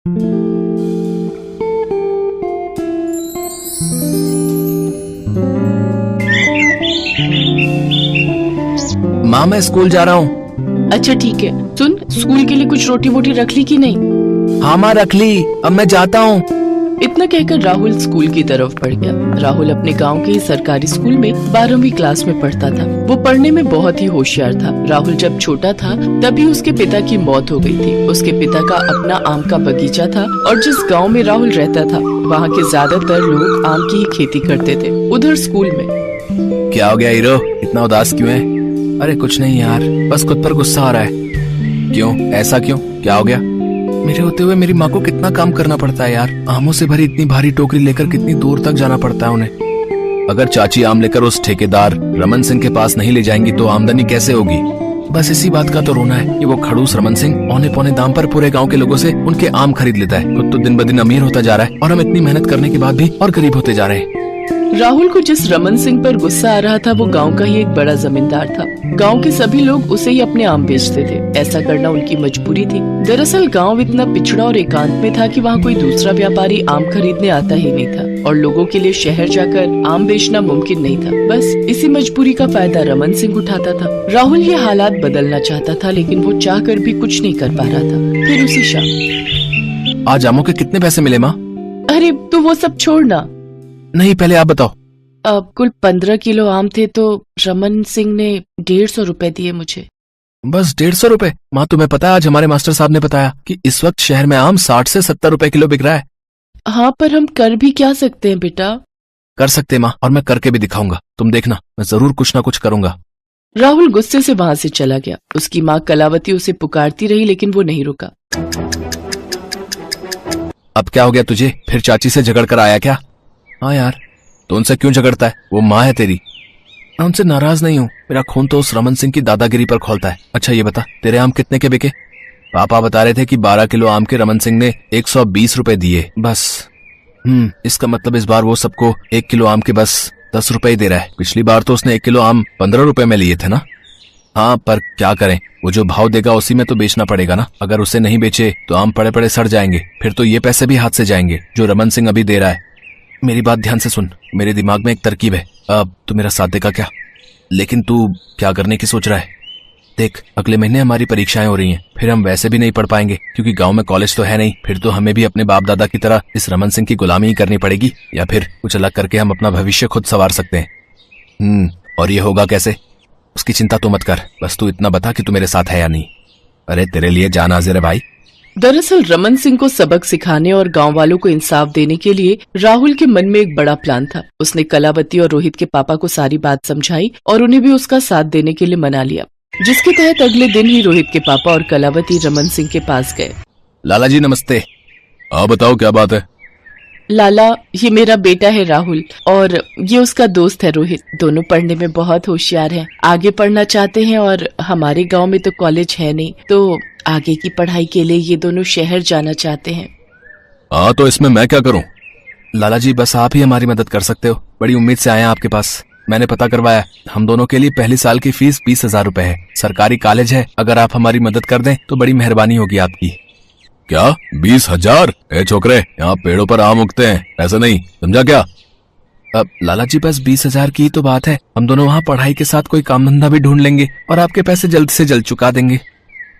माँ मैं स्कूल जा रहा हूँ। अच्छा ठीक है, सुन स्कूल के लिए कुछ रोटी वोटी रख ली कि नहीं? हाँ माँ रख ली, अब मैं जाता हूँ। इतना कहकर राहुल स्कूल की तरफ बढ़ गया। राहुल अपने गांव के ही सरकारी स्कूल में 12वीं क्लास में पढ़ता था। वो पढ़ने में बहुत ही होशियार था। राहुल जब छोटा था तभी उसके पिता की मौत हो गई थी। उसके पिता का अपना आम का बगीचा था और जिस गांव में राहुल रहता था वहाँ के ज्यादातर लोग आम की ही खेती करते थे। उधर स्कूल में क्या हो गया हीरो, इतना उदास क्यों है? अरे कुछ नहीं यार, बस खुद पर गुस्सा आ रहा है। क्यों, ऐसा क्यों, क्या हो गया? मेरे होते हुए मेरी माँ को कितना काम करना पड़ता है यार। आमों से भरी इतनी भारी टोकरी लेकर कितनी दूर तक जाना पड़ता है उन्हें। अगर चाची आम लेकर उस ठेकेदार रमन सिंह के पास नहीं ले जाएंगी तो आमदनी कैसे होगी? बस इसी बात का तो रोना है कि वो खड़ूस रमन सिंह औने पौने दाम पर पूरे गांव के लोगों से उनके आम खरीद लेता है। खुद तो दिन ब दिन अमीर होता जा रहा है और हम इतनी मेहनत करने के बाद भी और गरीब होते जा रहे हैं। राहुल को जिस रमन सिंह पर गुस्सा आ रहा था वो गांव का ही एक बड़ा जमींदार था। गांव के सभी लोग उसे ही अपने आम बेचते थे। ऐसा करना उनकी मजबूरी थी। दरअसल गांव इतना पिछड़ा और एकांत में था कि वहाँ कोई दूसरा व्यापारी आम खरीदने आता ही नहीं था और लोगों के लिए शहर जाकर आम बेचना मुमकिन नहीं था। बस इसी मजबूरी का फायदा रमन सिंह उठाता था। राहुल ये हालात बदलना चाहता था लेकिन वो चाह कर भी कुछ नहीं कर पा रहा था। फिर उसी शाम, आज आमों के कितने पैसे मिले माँ? अरे तू वो सब छोड़ना, नहीं पहले आप बताओ। कुल 15 किलो आम थे तो रमन सिंह ने 150 रुपए दिए मुझे। बस 150 रुपए? माँ तुम्हें पता है आज हमारे मास्टर साहब ने बताया कि इस वक्त शहर में आम 60 से 70 रुपए किलो बिक रहा है। हाँ पर हम कर भी क्या सकते हैं बेटा? कर सकते माँ, और मैं करके भी दिखाऊंगा। तुम देखना, मैं जरूर कुछ ना कुछ करूंगा। राहुल गुस्से से वहाँ से चला गया। उसकी माँ कलावती उसे पुकारती रही लेकिन वो नहीं रुका। अब क्या हो गया तुझे? फिर चाची से झगड़ कर आया क्या? हाँ यार, तो उनसे क्यों झगड़ता है? वो माँ है तेरी। मैं उनसे नाराज नहीं हूँ, मेरा खून तो उस रमन सिंह की दादागिरी पर खौलता है। अच्छा ये बता, तेरे आम कितने के बिके? पापा बता रहे थे कि 12 किलो आम के रमन सिंह ने 120 रुपए दिए बस। इसका मतलब इस बार वो सबको 1 किलो आम के बस 10 रुपए ही दे रहा है। पिछली बार तो उसने 1 किलो आम 15 रुपए में लिए थे ना। हाँ पर क्या करें, वो जो भाव देगा उसी में तो बेचना पड़ेगा ना। अगर उसे नहीं बेचे तो आम पड़े पड़े सड़ जाएंगे, फिर तो ये पैसे भी हाथ से जाएंगे जो रमन सिंह अभी दे रहा है। मेरी बात ध्यान से सुन, मेरे दिमाग में एक तरकीब है। अब तू मेरा साथ देगा क्या? लेकिन तू क्या करने की सोच रहा है? देख, अगले महीने हमारी परीक्षाएं हो रही हैं, फिर हम वैसे भी नहीं पढ़ पाएंगे क्योंकि गांव में कॉलेज तो है नहीं। फिर तो हमें भी अपने बाप दादा की तरह इस रमन सिंह की गुलामी ही करनी पड़ेगी, या फिर कुछ अलग करके हम अपना भविष्य खुद संवार सकते हैं। और ये होगा कैसे? उसकी चिंता तो मत कर, बस तू इतना बता कि तू मेरे साथ है या नहीं। अरे तेरे लिए जान हाजिर है भाई। दरअसल रमन सिंह को सबक सिखाने और गांव वालों को इंसाफ देने के लिए राहुल के मन में एक बड़ा प्लान था। उसने कलावती और रोहित के पापा को सारी बात समझाई और उन्हें भी उसका साथ देने के लिए मना लिया, जिसके तहत अगले दिन ही रोहित के पापा और कलावती रमन सिंह के पास गए। लाला जी नमस्ते। बताओ क्या बात है? लाला, ये मेरा बेटा है राहुल और ये उसका दोस्त है रोहित। दोनों पढ़ने में बहुत होशियार हैं, आगे पढ़ना चाहते हैं और हमारे गांव में तो कॉलेज है नहीं, तो आगे की पढ़ाई के लिए ये दोनों शहर जाना चाहते हैं। तो इसमें मैं क्या करूं? लाला जी बस आप ही हमारी मदद कर सकते हो। बड़ी उम्मीद से आए हैं आपके पास। मैंने पता करवाया, हम दोनों के लिए पहले साल की फीस 20,000 रुपए है। सरकारी कॉलेज है, अगर आप हमारी मदद कर दें तो बड़ी मेहरबानी होगी आपकी। क्या 20,000? छोकरे, यहाँ पेड़ों पर आम उगते हैं, ऐसा नहीं समझा क्या? अब लाला जी बस 20,000 की तो बात है। हम दोनों वहाँ पढ़ाई के साथ कोई काम धंधा भी ढूंढ लेंगे और आपके पैसे जल्द से जल्द चुका देंगे।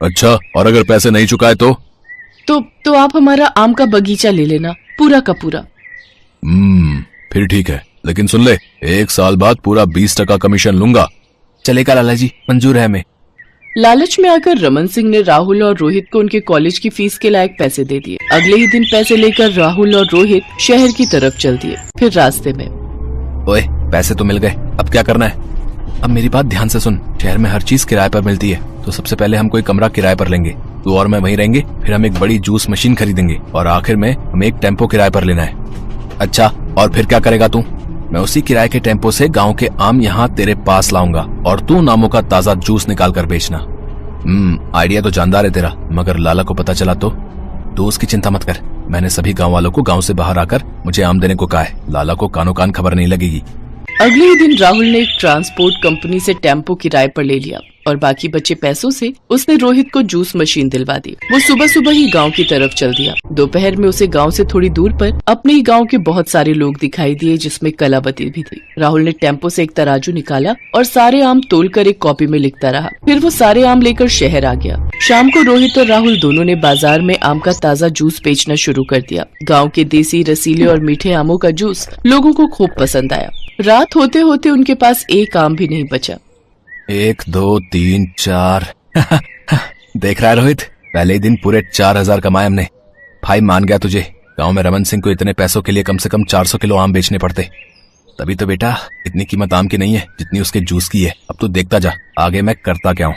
अच्छा, और अगर पैसे नहीं चुकाए तो आप हमारा आम का बगीचा ले लेना, पूरा का पूरा। फिर ठीक है, लेकिन सुन ले, 1 साल बाद पूरा 20% कमीशन लूंगा। चलेगा लाला जी, मंजूर है हमें। लालच में आकर रमन सिंह ने राहुल और रोहित को उनके कॉलेज की फीस के लायक पैसे दे दिए। अगले ही दिन पैसे लेकर राहुल और रोहित शहर की तरफ चल दिए। फिर रास्ते में, ओए पैसे तो मिल गए, अब क्या करना है? अब मेरी बात ध्यान से सुन, शहर में हर चीज किराए पर मिलती है, तो सबसे पहले हम कोई कमरा किराए पर लेंगे। तू और मैं वहीं रहेंगे, फिर हम एक बड़ी जूस मशीन खरीदेंगे और आखिर में हमें एक टेम्पो किराए पर लेना है। अच्छा, और फिर क्या करेगा तू? मैं उसी किराए के टेम्पो से गांव के आम यहाँ तेरे पास लाऊंगा और तू नामों का ताजा जूस निकाल कर बेचना। आइडिया तो जानदार है तेरा, मगर लाला को पता चला तो? तू उसकी चिंता मत कर, मैंने सभी गांव वालों को गांव से बाहर आकर मुझे आम देने को कहा है। लाला को कानो कान खबर नहीं लगेगी। अगले ही दिन राहुल ने एक ट्रांसपोर्ट कंपनी से टेम्पो किराए पर ले लिया। और बाकी बचे पैसों से उसने रोहित को जूस मशीन दिलवा दी। वो सुबह सुबह ही गांव की तरफ चल दिया। दोपहर में उसे गांव से थोड़ी दूर पर अपने ही गांव के बहुत सारे लोग दिखाई दिए, जिसमें कलावती भी थी। राहुल ने टेम्पो से एक तराजू निकाला और सारे आम तोलकर एक कॉपी में लिखता रहा। फिर वो सारे आम लेकर शहर आ गया। शाम को रोहित और राहुल दोनों ने बाजार में आम का ताज़ा जूस बेचना शुरू कर दिया। गाँव के देसी, रसीले और मीठे आमों का जूस लोगों को खूब पसंद आया। रात होते होते उनके पास एक आम भी नहीं बचा। 1 2 3 4 देख रहा है रोहित, पहले ही दिन पूरे 4000 कमाए हमने। भाई मान गया तुझे। गांव में रमन सिंह को इतने पैसों के लिए कम से कम 400 किलो आम बेचने पड़ते। तभी तो बेटा इतनी कीमत आम की नहीं है जितनी उसके जूस की है। अब तू देखता जा आगे मैं करता क्या हूँ।